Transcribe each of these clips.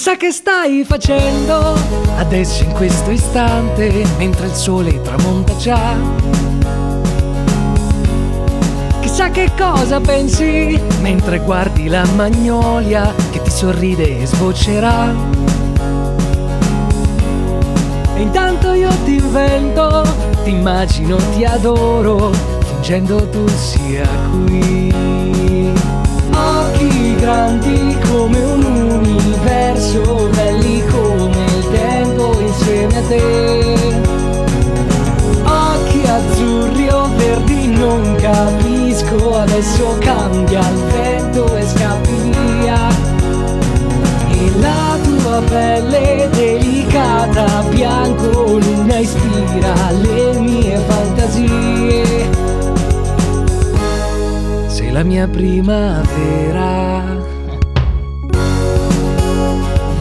Chissà che stai facendo adesso in questo istante, mentre il sole tramonta già. Chissà che cosa pensi mentre guardi la magnolia che ti sorride e sboccerà. E intanto io ti invento, ti immagino, ti adoro, fingendo tu sia qui. Occhi grandi come un universo, belli come il tempo insieme a te. Occhi azzurri o verdi non capisco, adesso cambia il vento e scappi via. E la tua pelle delicata, bianco luna, ispira le mie fantasie. Sei la mia primavera.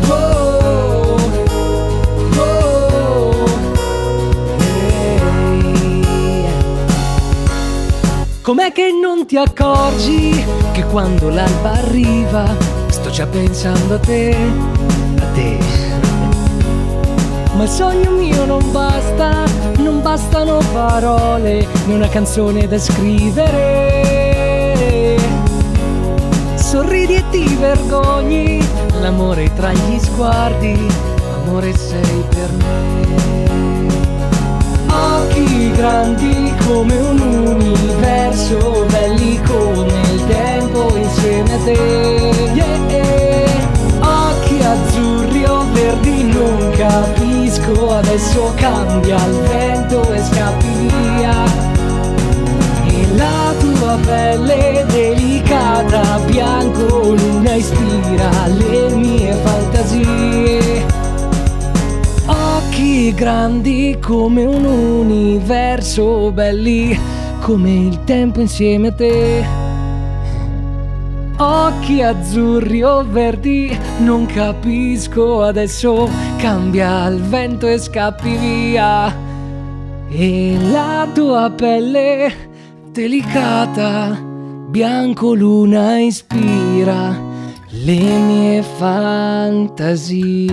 Oh, oh, hey. Com'è che non ti accorgi che quando l'alba arriva sto già pensando a te, a te. Ma il sogno mio non basta, non bastano parole, né una canzone da scrivere. Sorridi e ti vergogni, l'amore tra gli sguardi, amore sei per me. Occhi grandi come un universo, belli come il tempo insieme a te. Occhi azzurri o verdi non capisco, adesso cambia il vento e scappi via. E la tua pelle delicata, bianco luna, ispira le mie fantasie. Occhi grandi come un universo, belli come il tempo insieme a te. Occhi azzurri o verdi non capisco, adesso cambia il vento e scappi via. E la tua pelle delicata, bianco luna, ispira le mie fantasie.